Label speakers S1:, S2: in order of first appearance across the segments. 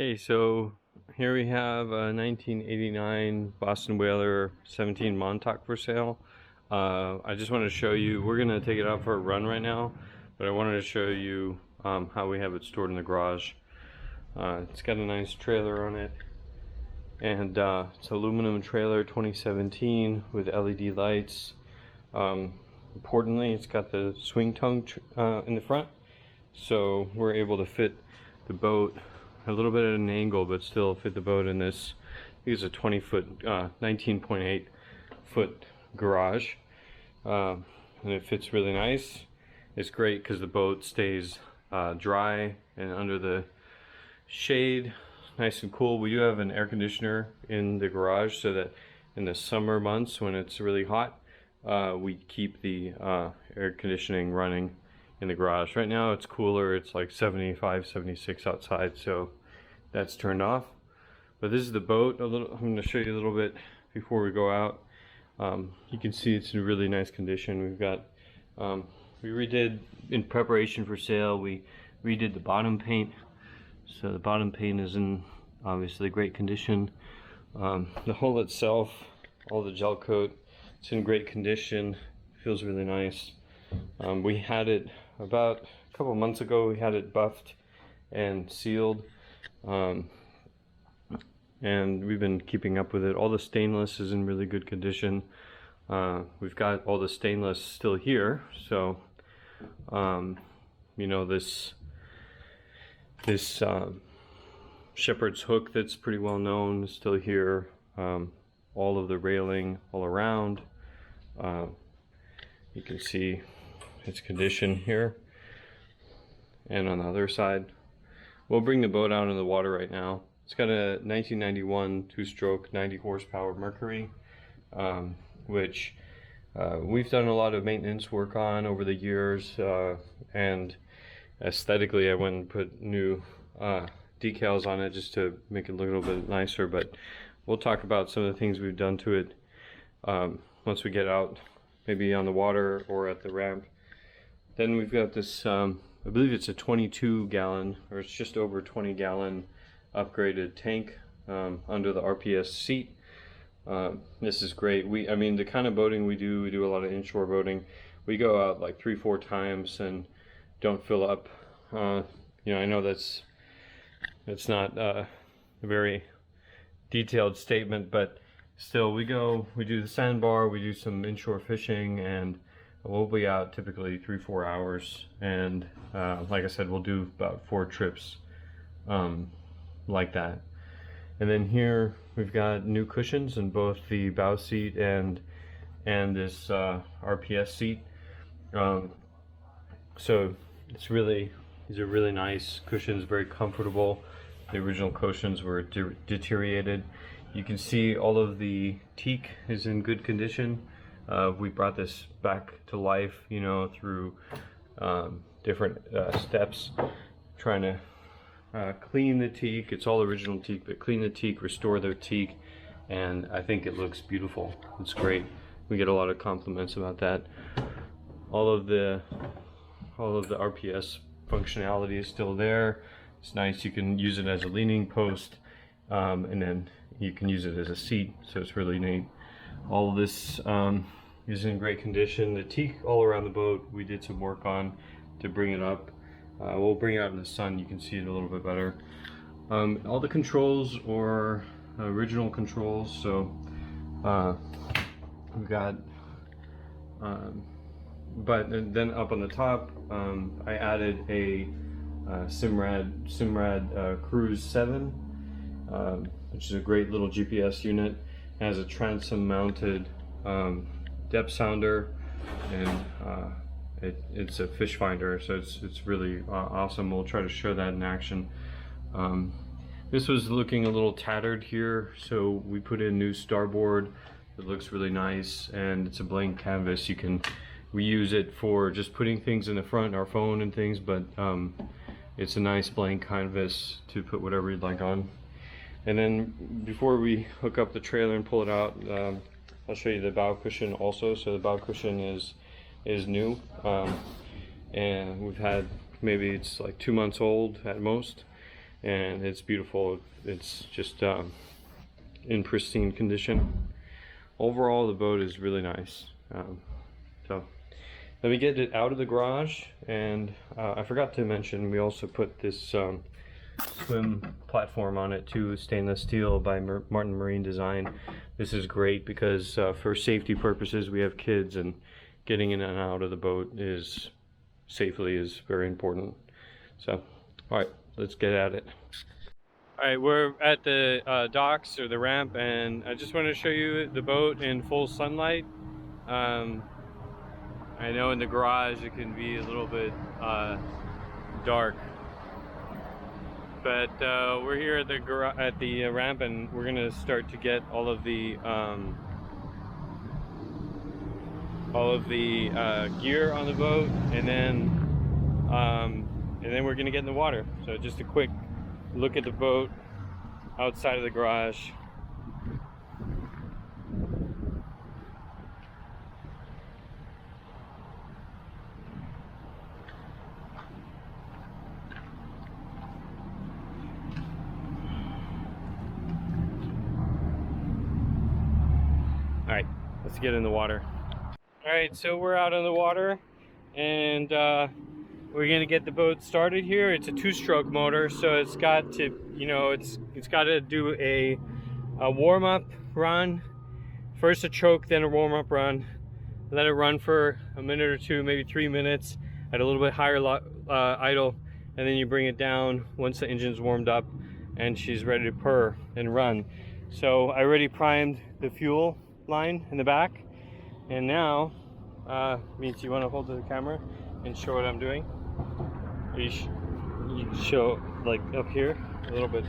S1: Okay, so here we have a 1989 Boston Whaler 17 Montauk for sale. I just wanted to show you, we're going to take it out for a run right now, but I wanted to show you how we have it stored in the garage. It's got a nice trailer on it, and it's an aluminum trailer, 2017, with LED lights. Importantly, it's got the swing tongue in the front, so we're able to fit the boat a little bit at an angle, but still fit the boat in this. I think it's a 20-foot, 19.8 foot garage, and it fits really nice. It's great because the boat stays dry and under the shade, nice and cool. We do have an air conditioner in the garage so that in the summer months when it's really hot, we keep the air conditioning running in the garage. Right now it's cooler, it's like 75, 76 outside, so that's turned off. But this is the boat. I'm going to show you a little bit before we go out. You can see it's in really nice condition. We've got, we redid, in preparation for sale, we redid the bottom paint. So the bottom paint is in obviously great condition. The hull itself, all the gel coat, it's in great condition. Feels really nice. We had it about a couple months ago. We had it buffed and sealed, and we've been keeping up with it. All the stainless is in really good condition. We've got all the stainless still here, so you know, this shepherd's hook that's pretty well known is still here. All of the railing all around, you can see its condition here, and on the other side. We'll bring the boat out in the water right now. It's got a 1991 two-stroke 90 horsepower Mercury, which we've done a lot of maintenance work on over the years, and aesthetically I went and put new decals on it just to make it look a little bit nicer, but we'll talk about some of the things we've done to it once we get out, maybe on the water or at the ramp. Then we've got this, I believe it's a 22 gallon, or it's just over 20 gallon upgraded tank under the RPS seat. This is great. I mean, the kind of boating we do a lot of inshore boating. We go out like 3-4 times and don't fill up. You know, I know that's not a very detailed statement, but still we do the sandbar, we do some inshore fishing, and we'll be out typically 3-4 hours, and like I said, we'll do about 4 trips like that. And then here we've got new cushions in both the bow seat and this RPS seat. So these are really nice cushions, very comfortable. The original cushions were deteriorated. You can see all of the teak is in good condition. We brought this back to life, you know, through different steps, trying to clean the teak. It's all original teak, but clean the teak, restore the teak, and I think it looks beautiful. It's great. We get a lot of compliments about that. All of the RPS functionality is still there. It's nice. You can use it as a leaning post, and then you can use it as a seat, so it's really neat. All of this is in great condition. The teak all around the boat we did some work on to bring it up. We'll bring it out in the sun, you can see it a little bit better. All the controls are original controls, so we've got but then up on the top, I added a Simrad Cruise 7, which is a great little GPS unit. It has a transom mounted depth sounder, and it's a fish finder, so it's really awesome. We'll try to show that in action. This was looking a little tattered here, so we put in new starboard. It looks really nice, and it's a blank canvas. We use it for just putting things in the front, our phone and things, but it's a nice blank canvas to put whatever you'd like on. And then before we hook up the trailer and pull it out, I'll show you the bow cushion also. So the bow cushion is new, and we've had, maybe it's like 2 months old at most, and it's beautiful. It's just in pristine condition. Overall, the boat is really nice. So let me get it out of the garage, and I forgot to mention we also put this swim platform on it too, stainless steel by Martin Marine Design. This is great because for safety purposes, we have kids, and getting in and out of the boat safely is very important. So, all right, let's get at it. All right, we're at the docks or the ramp, and I just wanted to show you the boat in full sunlight. I know in the garage it can be a little bit dark, but we're here at the ramp, and we're gonna start to get all of the gear on the boat, and then we're gonna get in the water. So just a quick look at the boat outside of the garage. All right, let's get in the water. All right, so we're out on the water, and we're gonna get the boat started here. It's a two-stroke motor, so it's got to, it's got to do a warm-up run. First a choke, then a warm-up run. Let it run for a minute or two, maybe 3 minutes at a little bit higher idle, and then you bring it down once the engine's warmed up and she's ready to purr and run. So I already primed the fuel line in the back, and now means you want to hold the camera and show what I'm doing. You show like up here a little bit.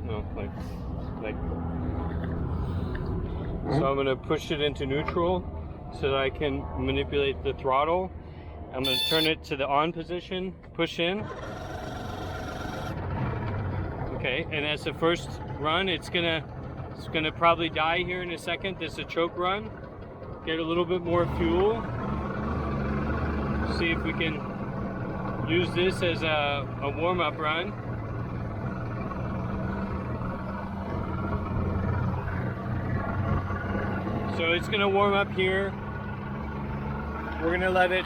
S1: No, like. So I'm gonna push it into neutral so that I can manipulate the throttle. I'm gonna turn it to the on position, push in. Okay, and as the first run, it's gonna probably die here in a second. This is a choke run. Get a little bit more fuel. See if we can use this as a warm-up run. So it's gonna warm up here. We're gonna let it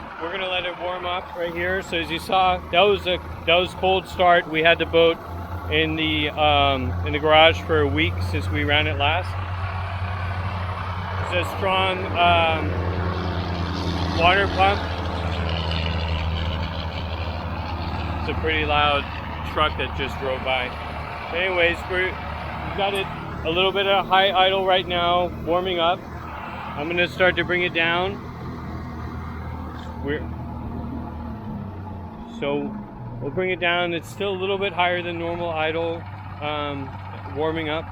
S1: warm up right here. So as you saw, that was cold start. We had the boat in the garage for a week since we ran it last. It's a strong water pump. It's a pretty loud truck that just drove by. Anyways, we've got it a little bit of high idle right now, warming up. I'm gonna start to bring it down. So we'll bring it down. It's still a little bit higher than normal idle, warming up.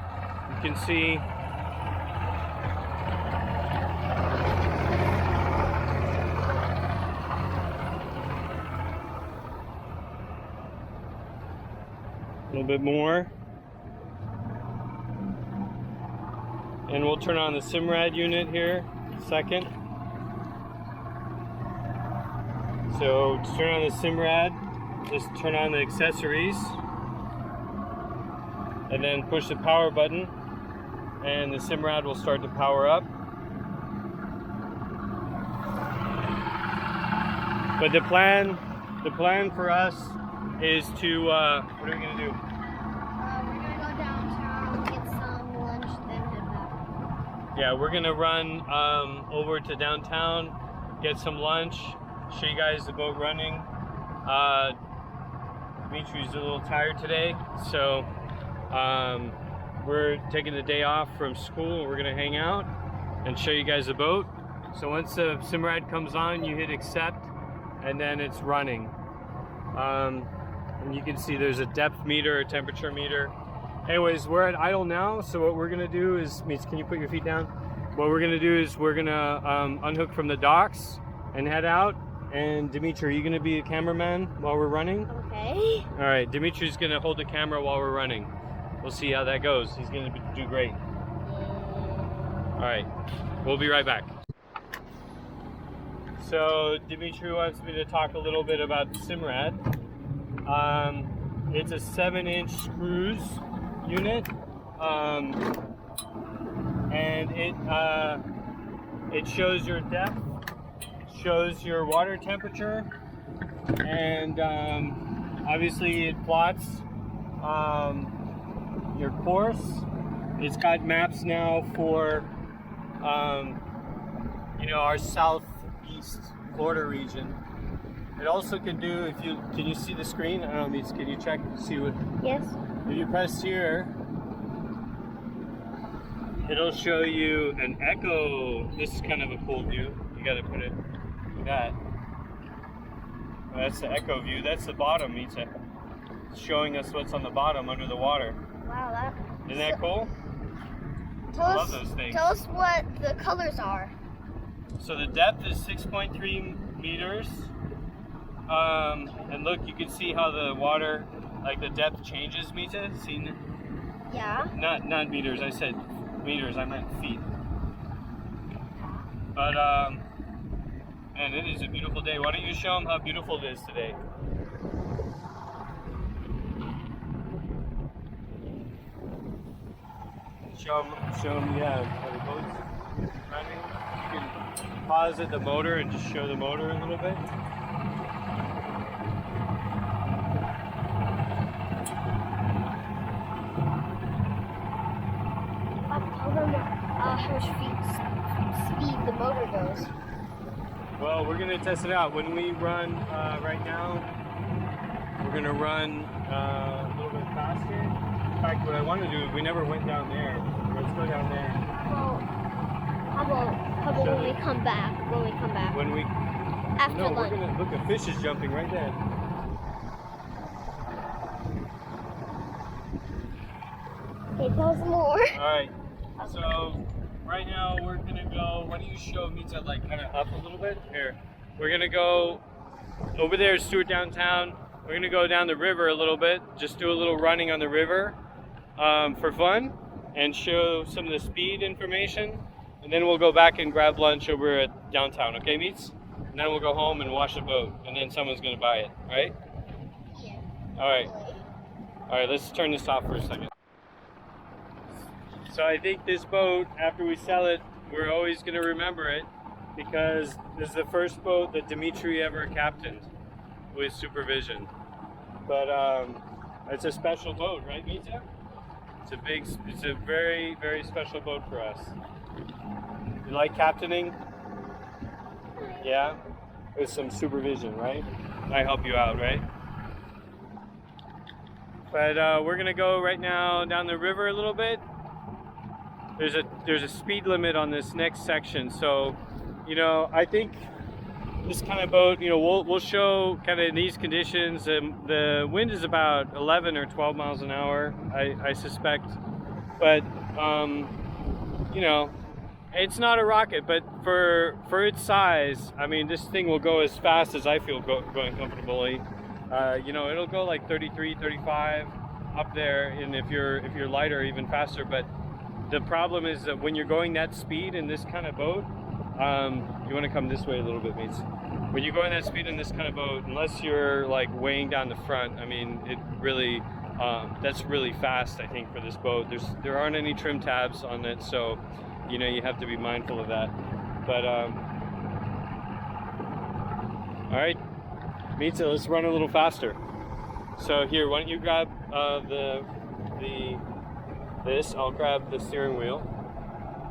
S1: You can see a little bit more. And we'll turn on the Simrad unit here in a second. So to turn on the Simrad, just turn on the accessories and then push the power button, and the Simrad will start to power up. But the plan for us is to, what are we gonna do?
S2: We're gonna go downtown, get some lunch, then head back.
S1: Yeah, we're gonna run over to downtown, get some lunch, show you guys the boat running. Dimitri's a little tired today, so we're taking the day off from school. We're gonna hang out and show you guys the boat. So once the Simrad comes on, you hit accept, and then it's running. And you can see there's a depth meter, a temperature meter. Anyways, we're at idle now, so what we're gonna do is, can you put your feet down? What we're gonna do is we're gonna unhook from the docks and head out. And Dimitri, are you gonna be a cameraman while we're running?
S2: Okay.
S1: All right, Dimitri's gonna hold the camera while we're running. We'll see how that goes. He's gonna do great. All right, we'll be right back. So Dimitri wants me to talk a little bit about the Simrad. It's a 7-inch screws unit, and it shows your depth, shows your water temperature, and obviously it plots your course. It's got maps now for our southeast Florida region. It also can do, can you see the screen? I don't know, can you check, see what?
S2: Yes.
S1: If you press here, it'll show you an echo. This is kind of a cool view. You gotta put it like that. That's the echo view. That's the bottom, it's showing us what's on the bottom under the water.
S2: Wow,
S1: Isn't that cool?
S2: I
S1: love those things.
S2: Tell us what the colors are.
S1: So the depth is 6.3 meters. And look, you can see how the water, like the depth changes, Mita. See?
S2: Yeah.
S1: Not meters. I said meters. I meant feet. But and it is a beautiful day. Why don't you show them how beautiful it is today? Show them, yeah, how the boat's running. You can pause at the motor and just show the motor a little bit.
S2: Tell them how much speed the motor goes.
S1: Well, we're going to test it out. When we run right now, we're going to run a little bit faster. In fact, what I want to do is we never went down there. Let's go down there.
S2: Well, how about when we come back?
S1: When we
S2: After
S1: no,
S2: lunch.
S1: we're gonna look. A fish is jumping right there.
S2: Okay, tell us more.
S1: All right. So right now we're gonna go. Why don't you show Mita like kind of up a little bit? Here. We're gonna go over there is Stewart downtown. We're gonna go down the river a little bit. Just do a little running on the river for fun and show some of the speed information. And then we'll go back and grab lunch over at downtown. Okay, Meets? And then we'll go home and wash the boat. And then someone's gonna buy it, right?
S2: Yeah.
S1: All right. All right. Let's turn this off for a second. So I think this boat, after we sell it, we're always going to remember it because this is the first boat that Dimitri ever captained with supervision. But it's a special boat, right, Mita? It's a very, very special boat for us. You like captaining? Yeah? With some supervision, right? I help you out, right? But we're going to go right now down the river a little bit. There's a speed limit on this next section, so I think this kind of boat, we'll show kind of in these conditions. The wind is about 11 or 12 miles an hour, I suspect, but it's not a rocket, but for its size, I mean, this thing will go as fast as I feel going comfortably. It'll go like 33, 35 up there, and if you're lighter, even faster, but the problem is that when you're going that speed in this kind of boat, you want to come this way a little bit, mates. When you're going that speed in this kind of boat, unless you're like weighing down the front, I mean, it really, that's really fast, I think, for this boat. There aren't any trim tabs on it, so, you have to be mindful of that. But, all right, Mita, let's run a little faster. So here, why don't you grab this, I'll grab the steering wheel,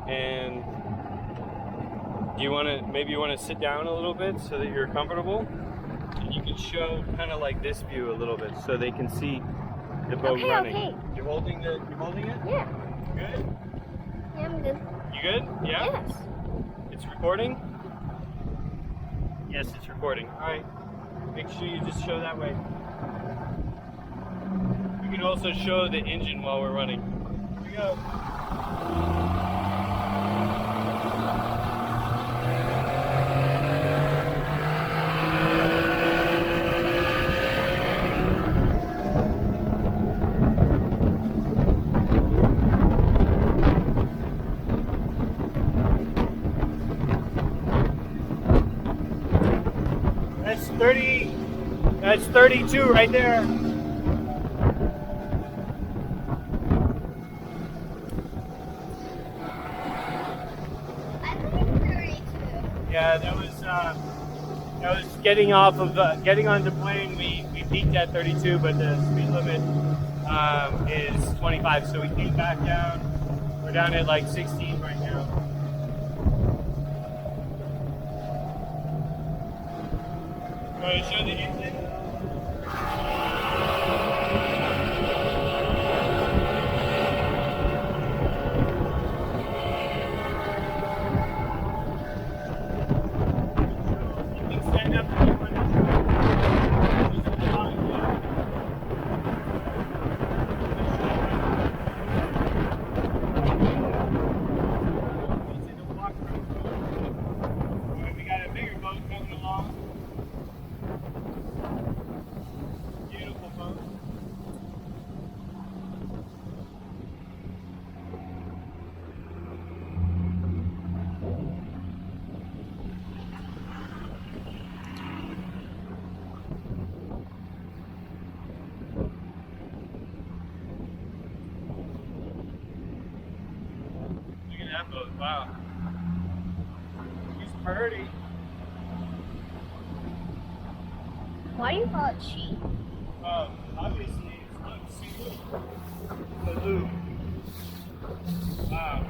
S1: and maybe you want to sit down a little bit so that you're comfortable, and you can show kind of like this view a little bit so they can see the boat running. Okay. You're holding it?
S2: Yeah.
S1: Good?
S2: Yeah, I'm good.
S1: You good? Yeah?
S2: Yes.
S1: It's recording? Yes, it's recording. All right. Make sure you just show that way. You can also show the engine while we're running. Here we go. That's 32 right there. Yeah, that was getting off of getting on the plane. We peaked at 32, but the speed limit is 25. So we came back down. We're down at like 16 right now. Want to show the engine? Wow. She's pretty.
S2: Why do you call it she?
S1: Obviously it's not single. It's a loop. Wow.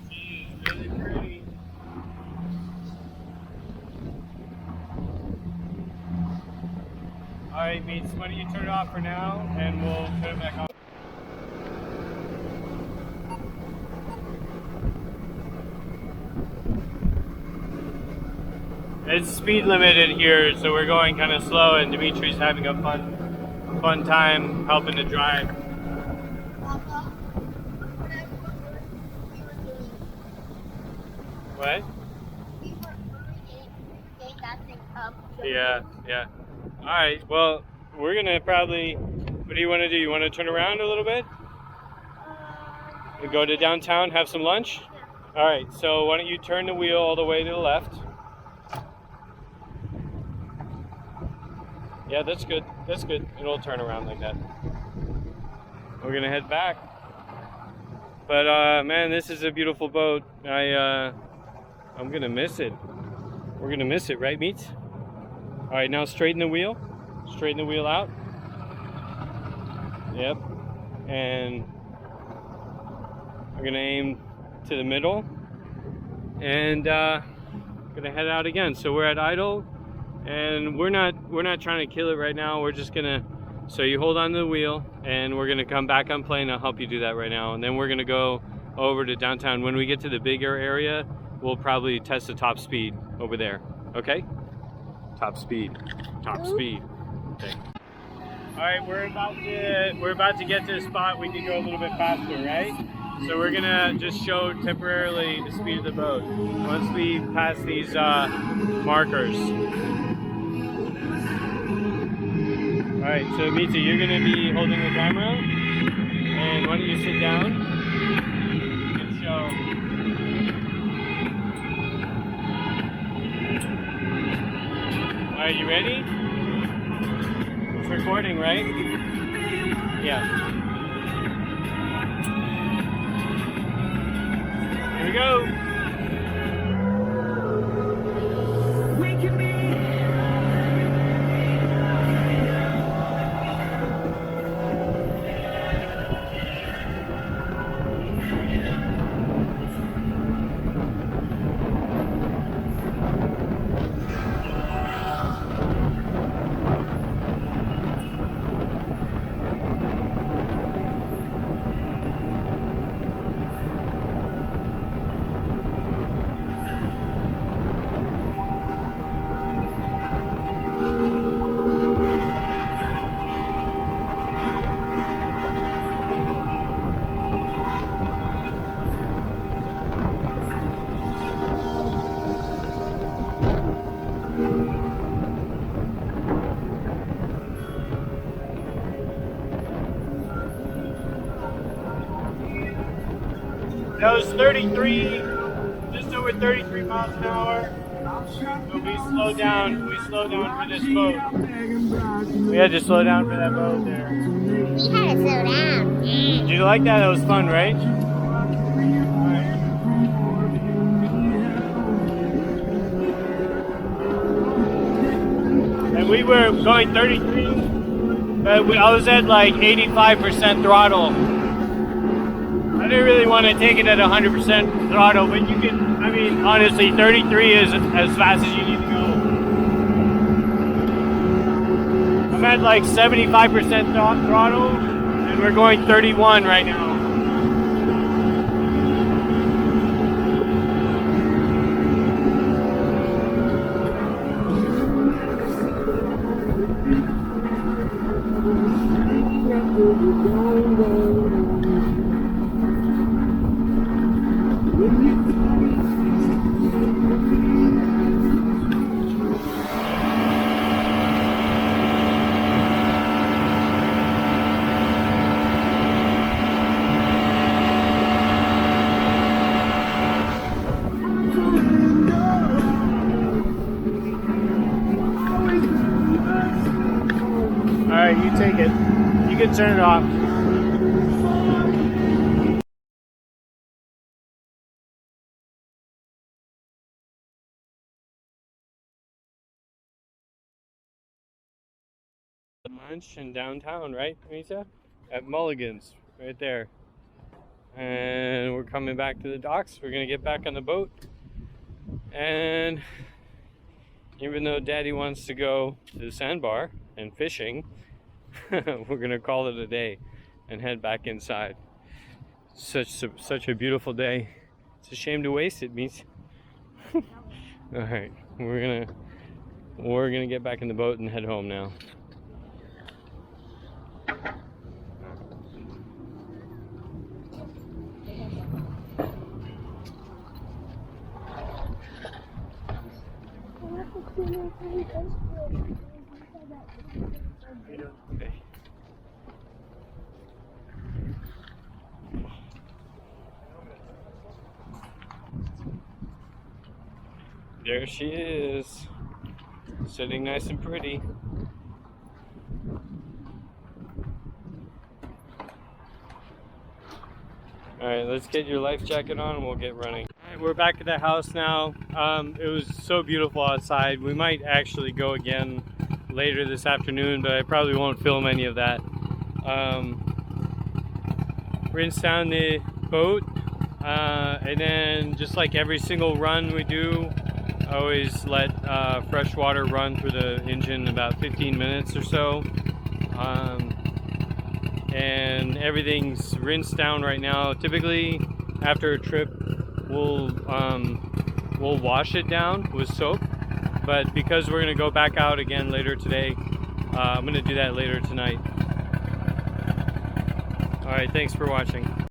S1: She is really pretty. Alright, mates, why don't you turn it off for now and we'll turn it back on. It's speed limited here, so we're going kind of slow, and Dimitri's having a fun time helping to drive.
S2: Papa,
S1: What?
S2: we were getting that thing up.
S1: Yeah. All right. Well, we're gonna probably. What do you want to do? You want to turn around a little bit? And go to downtown, have some lunch? All right. So why don't you turn the wheel all the way to the left? Yeah, that's good. That's good. It'll turn around like that. We're gonna head back. But man, this is a beautiful boat. I'm gonna miss it. We're gonna miss it, right, Meats? All right, now straighten the wheel. Straighten the wheel out. Yep. And we're gonna aim to the middle, and gonna head out again. So we're at idle. And we're not trying to kill it right now. We're just gonna, so you hold on to the wheel, and we're gonna come back on plane. I'll help you do that right now, and then we're gonna go over to downtown. When we get to the bigger area, we'll probably test the top speed over there. Okay? Top speed. Okay. All right, we're about to get to the spot. We can go a little bit faster, right? So we're gonna just show temporarily the speed of the boat once we pass these markers. All right, so Mita, you're gonna be holding the camera, and why don't you sit down and show. All right, you ready? It's recording, right? Yeah. Here we go. That was 33, just over 33 miles an hour. So we slowed down for this boat. We had to slow down for that boat there.
S2: We had to slow down.
S1: Did you like that? That was fun, right?
S3: we were going 33, but I was at like 85% throttle. I didn't really want to take it at 100% throttle, but you can, I mean, honestly, 33 is as fast as you need to go. I'm at like 75% throttle, and we're going 31 right now. Alright, you take it. You can turn it off.
S1: Lunch in downtown, right, Misa? At Mulligan's, right there. And we're coming back to the docks. We're gonna get back on the boat. And even though Daddy wants to go to the sandbar and fishing, we're gonna call it a day and head back inside. Such a beautiful day. It's a shame to waste it, Misa. All right, we're gonna get back in the boat and head home now. Okay. There she is, sitting nice and pretty. Alright, let's get your life jacket on and we'll get running. Alright, we're back at the house now. It was so beautiful outside. We might actually go again later this afternoon, but I probably won't film any of that. Rinse down the boat, and then just like every single run we do, I always let fresh water run through the engine about 15 minutes or so. And everything's rinsed down right now. Typically after a trip we'll wash it down with soap, but because we're gonna go back out again later today, I'm gonna do that later tonight. All right, thanks for watching.